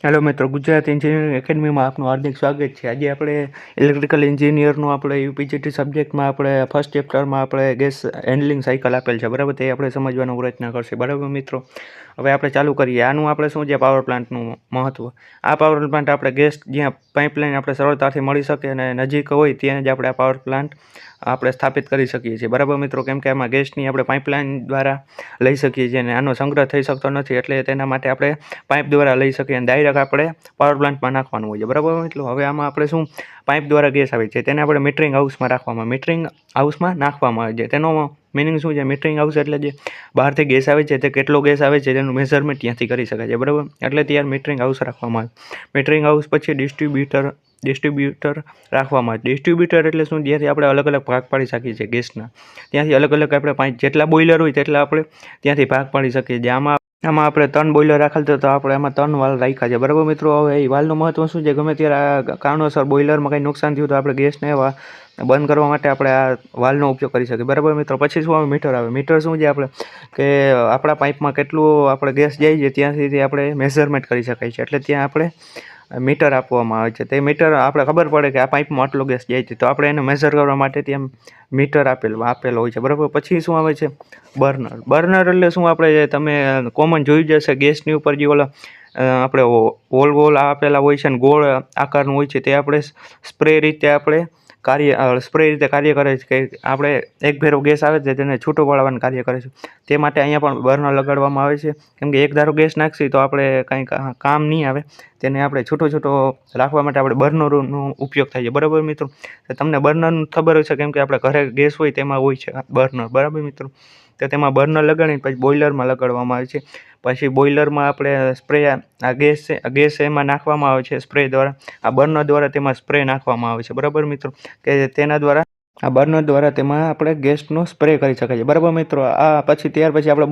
Hello મિત્રો, Gujarat engineering એકેડમીમાં આપનું હાર્દિક સ્વાગત છે. આજે આપણે ઇલેક્ટ્રિકલ એન્જિનિયરનું આપણે યુપીજીટી સબ્જેક્ટમાં આપણે ફર્સ્ટ ચેપ્ટરમાં આપણે ગેસ હેન્ડલિંગ સાયકલ આપેલ છે, બરાબર. તે આપણે સમજવાનો પ્રયત્ન કરશે, બરાબર મિત્રો. હવે આપણે ચાલુ કરીએ. આનું આપણે શું છે પાવર પ્લાન્ટનું મહત્ત્વ. આ પાવર પ્લાન્ટ આપણે ગેસ જ્યાં પાઇપલાઇન આપણે સરળતાથી મળી શકે અને નજીક હોય ત્યાં જ આપણે આ પાવર પ્લાન્ટ આપણે સ્થાપિત કરી શકીએ છીએ, બરાબર મિત્રો. કેમ કે આમાં ગેસની આપણે પાઇપલાઇન દ્વારા લઈ શકીએ છીએ અને આનો સંગ્રહ થઈ શકતો નથી, એટલે તેના માટે આપણે પાઇપ દ્વારા લઈ શકીએ અને ડાયરેક્ટ આપણે પાવર પ્લાન્ટમાં નાખવાનું હોય છે, બરાબર મિત્રો. હવે આમાં આપણે શું પાઇપ દ્વારા ગેસ આવે છે તેને આપણે મીટરિંગ હાઉસમાં નાખવામાં આવે છે. તેનો મિનિંગ શું છે? મીટરિંગ હાઉસ એટલે જે બહારથી ગેસ આવે છે તે કેટલો ગેસ આવે છે તેનું મેઝરમેન્ટ ત્યાંથી કરી શકાય છે, બરાબર. એટલે ત્યાં મીટરિંગ હાઉસ રાખવામાં આવે. મીટરિંગ હાઉસ પછી ડિસ્ટ્રીબ્યુટર રાખવામાં આવે. ડિસ્ટ્રીબ્યુટર એટલે શું? જ્યાંથી આપણે અલગ અલગ ભાગ પાડી શકીએ છીએ ગેસના. ત્યાંથી અલગ અલગ આપણે જેટલા બોઇલર હોય તેટલા આપણે ત્યાંથી ભાગ પાડી શકીએ છીએ. આમાં આપણે 3 બોઇલર રાખેલ તો આપણે આમાં 3 વાલ્વ રાખ્યા છે, બરાબર મિત્રો. હવે એ વાલ્વનું મહત્વ શું છે? ગમે ત્યારે કારણોસર બોઇલરમાં કંઈ નુકસાન થયું તો આપણે ગેસને બંધ કરવા માટે આપણે આ વાલ્વનો ઉપયોગ કરી શકીએ, બરાબર મિત્રો. પછી શું આવે? મીટર આવે. મીટર શું છે? આપણે કે આપણા પાઇપમાં કેટલું આપણે ગેસ જાય છે ત્યાં સુધી આપણે મેઝરમેન્ટ કરી શકાય છે, એટલે ત્યાં આપણે મીટર આપવામાં આવે છે. તે મીટર આપણે ખબર પડે કે આ પાઇપમાં આટલો ગેસ જાય છે, તો આપણે એને મેઝર કરવા માટે ત્યાં મીટર આપેલો હોય છે, બરાબર. પછી શું આવે છે? બર્નર એટલે શું? આપણે તમે કોમન જોઈ જશે ગેસની ઉપર જે ઓલા આપણે હોલ આપેલા હોય છે ને ગોળ આકારનું હોય છે, તે આપણે સ્પ્રે રીતે કાર્ય કરે છે કે આપણે એક ભેરો ગેસ આવે છે તેને છૂટો પાડવાનું કાર્ય કરે છે. તે માટે અહીંયા પણ બર્નર લગાડવામાં આવે છે, કેમ કે એક ધારો ગેસ નાખશી તો આપણે કંઈ કામ નહીં આવે. તેને આપણે છૂટો રાખવા માટે આપણે બર્નરનો ઉપયોગ થાય છે, બરાબર મિત્રો. તમને બર્નરનું ખબર હશે, કેમ કે આપણે ઘરે ગેસ હોય તેમાં હોય છે બર્નર, બરાબર મિત્રો. તો તેમાં બર્નર લગાડીને પછી બોઇલરમાં લગાડવામાં આવે છે. પછી બોઇલરમાં આપણે સ્પ્રે આ ગેસ એમાં નાખવામાં આવે છે સ્પ્રે દ્વારા. આ બર્નર દ્વારા તેમાં સ્પ્રે નાખવામાં આવે છે, બરાબર મિત્રો. કે તેના દ્વારા આ બર્નર દ્વારા તેમાં આપણે ગેસનો સ્પ્રે કરી શકાય છે, બરાબર મિત્રો. ત્યાર પછી આપણે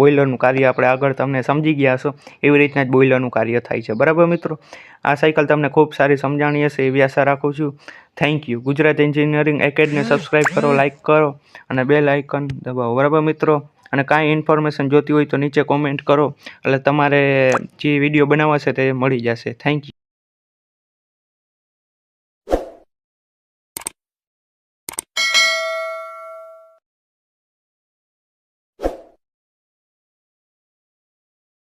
બોઇલરનું કાર્ય આપણે આગળ તમને સમજી ગયા હશો. એવી રીતના જ બોઇલરનું કાર્ય થાય છે, બરાબર મિત્રો. આ સાયકલ તમને ખૂબ સારી સમજાણી હશે એવી આશા રાખું છું. Thank you. Gujarat engineering academy subscribe કરો, લાઇક કરો અને બેલ આઇકન દબાવો, બરાબર મિત્રો. અને કાંઈ ઇન્ફોર્મેશન જોતી હોય તો નીચે કોમેન્ટ કરો, એટલે તમારે જે વિડીયો બનાવવા છે તે મળી જશે. Thank you.